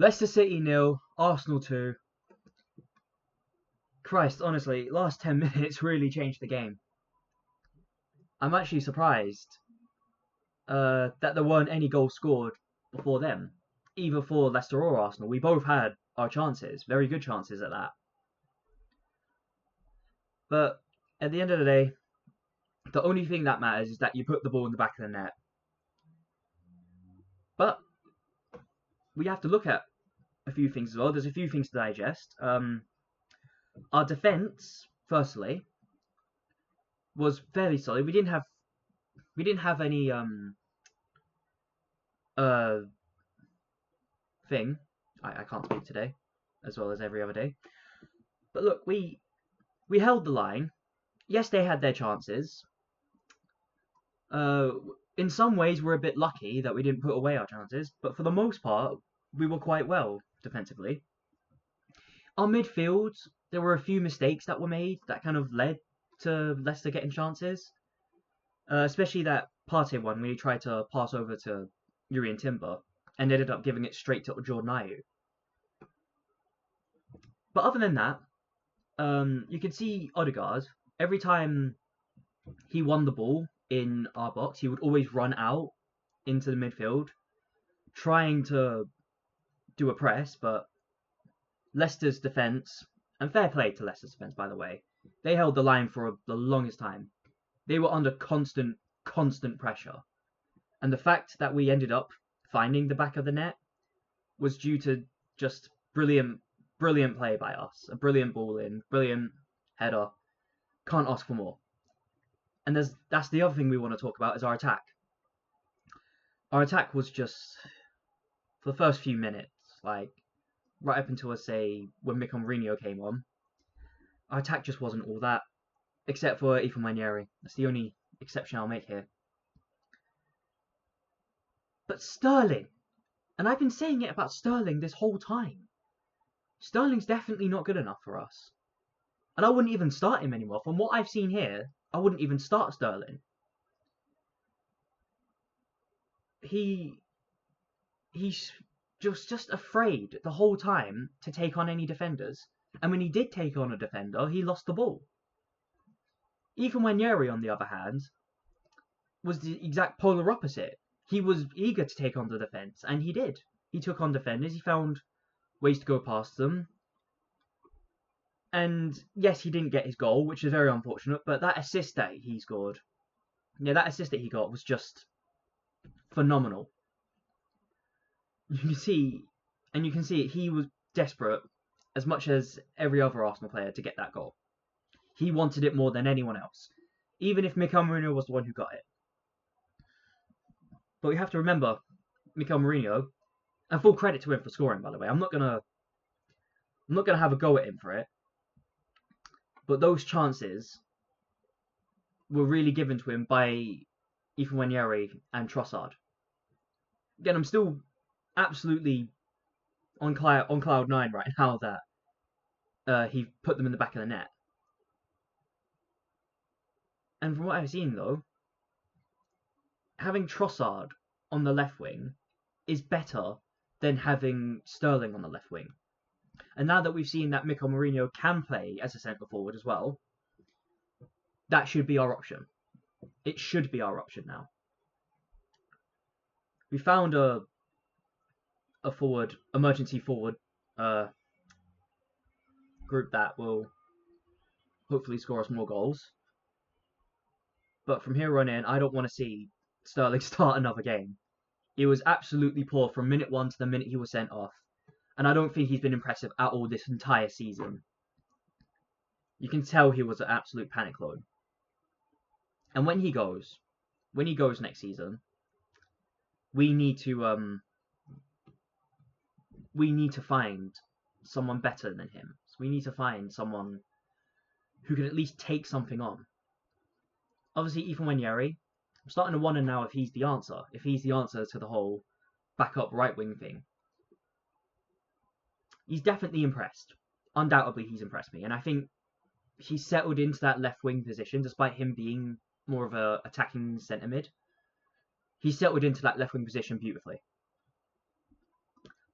Leicester City 0, Arsenal 2. Christ, honestly, last 10 minutes really changed the game. I'm actually surprised that there weren't any goals scored before them, either for Leicester or Arsenal. We both had our chances, very good chances at that. But at the end of the day, the only thing that matters is that you put the ball in the back of the net. But we have to look at a few things as well. There's a few things to digest. Our defence, firstly, was fairly solid. We didn't have any thing. I can't speak today, as well as every other day. But look, we held the line. Yes, they had their chances. In some ways, we're a bit lucky that we didn't put away our chances, but for the most part, we were quite well defensively. Our midfield, there were a few mistakes that were made that kind of led to Leicester getting chances. Especially that Partey one when he tried to pass over to Yuri and Timber and ended up giving it straight to Jordan Ayew. But other than that, you can see Odegaard, every time he won the ball in our box, he would always run out into the midfield, trying to do a press, but Leicester's defence, and fair play to Leicester's defence, by the way, they held the line for the longest time. They were under constant pressure. And the fact that we ended up finding the back of the net was due to just brilliant play by us. A brilliant ball in, brilliant header. Can't ask for more. And that's the other thing we want to talk about is our attack. Our attack was just, for the first few minutes, like, right up until, say, when Mikel Merino came on, our attack just wasn't all that, except for Ethan Manieri. That's the only exception I'll make here. But Sterling, and I've been saying it about Sterling this whole time, Sterling's definitely not good enough for us. And I wouldn't even start him anymore. From what I've seen here, I wouldn't even start Sterling. He's just afraid the whole time to take on any defenders. And when he did take on a defender, he lost the ball. Ethan Manieri, on the other hand, was the exact polar opposite. He was eager to take on the defence, and he did. He took on defenders, he found ways to go past them. And yes, he didn't get his goal, which is very unfortunate, but that assist that he scored, that assist that he got was just phenomenal. You can see he was desperate, as much as every other Arsenal player, to get that goal. He wanted it more than anyone else, even if Mikel Merino was the one who got it. But we have to remember, Mikel Merino, and full credit to him for scoring, by the way. I'm not gonna have a go at him for it. But those chances were really given to him by Ethan Manieri and Trossard. Again, I'm still absolutely on cloud 9 right now that he put them in the back of the net. And from what I've seen, though, having Trossard on the left wing is better than having Sterling on the left wing. And now that we've seen that Mikel Merino can play as a centre forward as well, that should be our option. It should be our option now. We found a emergency forward group that will hopefully score us more goals. But from here on in, I don't want to see Sterling start another game. He was absolutely poor from minute 1 to the minute he was sent off. And I don't think he's been impressive at all this entire season. You can tell he was an absolute panic load. And when he goes next season, we need to find someone better than him. So we need to find someone who can at least take something on. Obviously, Ethan Manieri, I'm starting to wonder now if he's the answer. If he's the answer to the whole backup right wing thing. He's definitely impressed. Undoubtedly, he's impressed me. And I think he's settled into that left wing position, despite him being more of a attacking centre mid. He's settled into that left wing position beautifully.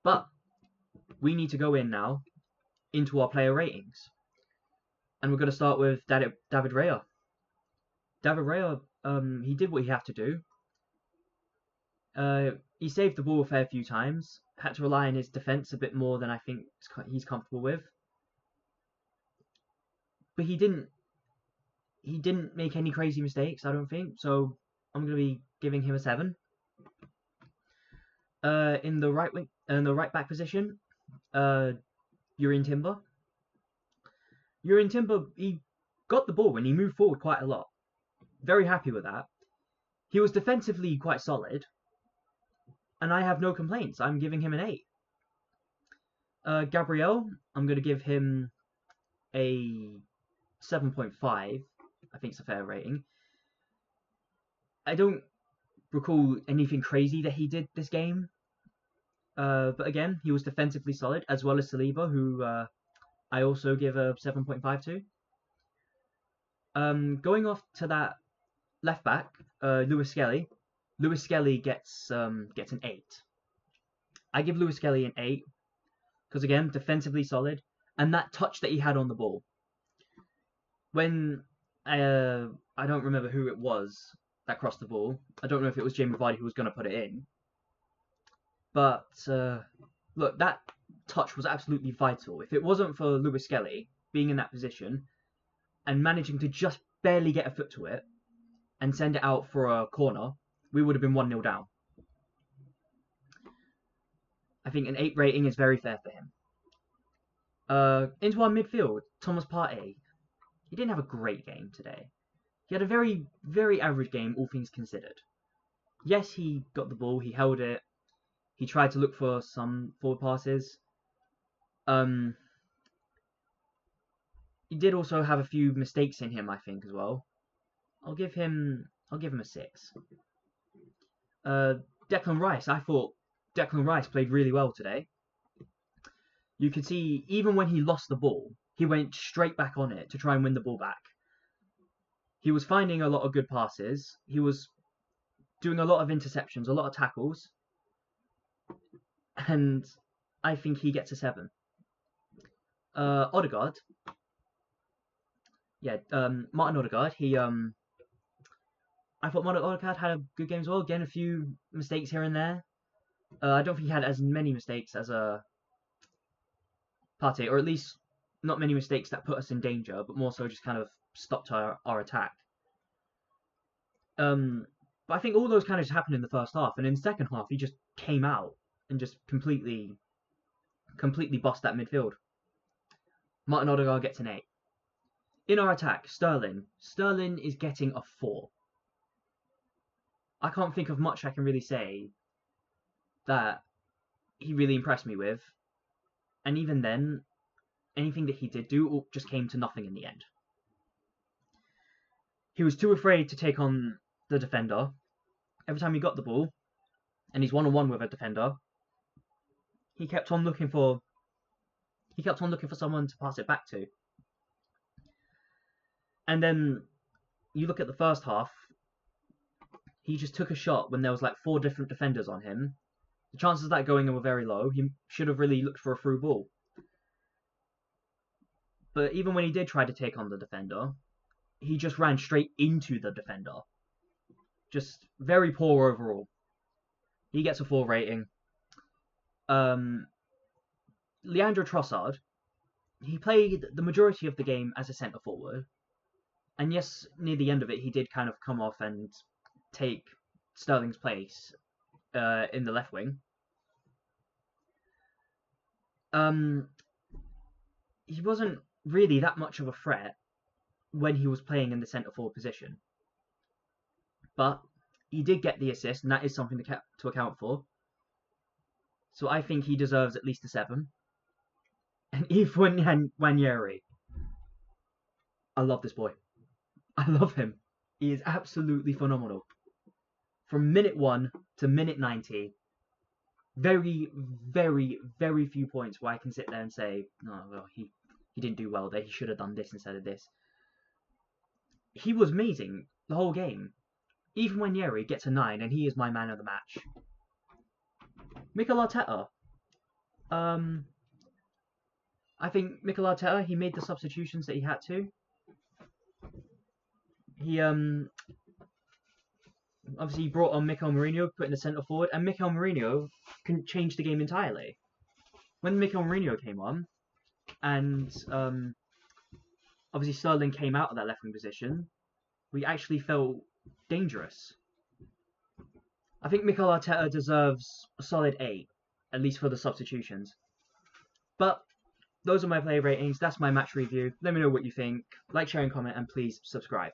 But we need to go in now into our player ratings. And we're going to start with David Raya. David Raya, he did what he had to do. He saved the ball a fair few times. Had to rely on his defense a bit more than I think he's comfortable with. But he didn't make any crazy mistakes, I don't think. So I'm going to be giving him a 7. In the right back position, Urian Timber. Urian Timber, he got the ball and he moved forward quite a lot. Very happy with that. He was defensively quite solid, and I have no complaints. I'm giving him an 8. Gabriel, I'm going to give him a 7.5. I think it's a fair rating. I don't recall anything crazy that he did this game. But again, he was defensively solid, as well as Saliba, who I also give a 7.5 to. Going off to that left back, Lewis Skelly. Lewis Skelly gets an 8. I give Lewis Skelly an 8 because again, defensively solid, and that touch that he had on the ball. When I don't remember who it was that crossed the ball. I don't know if it was Jamie Vardy who was going to put it in. But look, that touch was absolutely vital. If it wasn't for Lewis Skelly being in that position and managing to just barely get a foot to it and send it out for a corner, we would have been 1-0 down. I think an 8 rating is very fair for him. Into our midfield, Thomas Partey. He didn't have a great game today. He had a very, very average game, all things considered. Yes, he got the ball, he held it, he tried to look for some forward passes. He did also have a few mistakes in him, I think, as well. I'll give him a 6. Declan Rice, I thought Declan Rice played really well today. You could see, even when he lost the ball, he went straight back on it to try and win the ball back. He was finding a lot of good passes. He was doing a lot of interceptions, a lot of tackles. And I think he gets a 7. Odegaard. Yeah, Martin Odegaard. I thought Martin Odegaard had a good game as well. Again, a few mistakes here and there. I don't think he had as many mistakes as Partey, or at least not many mistakes that put us in danger, but more so just kind of stopped our attack. But I think all those kind of just happened in the first half, and in the second half he just came out and just completely bossed that midfield. Martin Odegaard gets an 8. In our attack, Sterling. Sterling is getting a 4. I can't think of much I can really say that he really impressed me with. And even then, anything that he did do just came to nothing in the end. He was too afraid to take on the defender. Every time he got the ball, and he's 1-on-1 with a defender, he kept on looking for someone to pass it back to. And then you look at the first half, he just took a shot when there was like 4 different defenders on him. The chances of that going in were very low. He should have really looked for a through ball. But even when he did try to take on the defender, he just ran straight into the defender. Just very poor overall. He gets a 4 rating. Leandro Trossard, he played the majority of the game as a centre forward. And yes, near the end of it, he did kind of come off and take Sterling's place in the left wing. He wasn't really that much of a threat when he was playing in the centre forward position. But he did get the assist, and that is something to account for. So I think he deserves at least a 7. And Yves Wanyeri. I love this boy. I love him. He is absolutely phenomenal. From minute 1 to minute 90, very, very, very few points where I can sit there and say, no, well, he didn't do well there. He should have done this instead of this. He was amazing the whole game. Even when Yeri gets a 9, and he is my man of the match. Mikel Arteta. I think Mikel Arteta, he made the substitutions that he had to. He obviously brought on Mikel Merino, put in the centre forward, and Mikel Merino can change the game entirely. When Mikel Merino came on, and obviously Sterling came out of that left wing position, we actually felt dangerous. I think Mikel Arteta deserves a solid 8, at least for the substitutions. But those are my player ratings. That's my match review. Let me know what you think. Like, share, and comment, and please subscribe.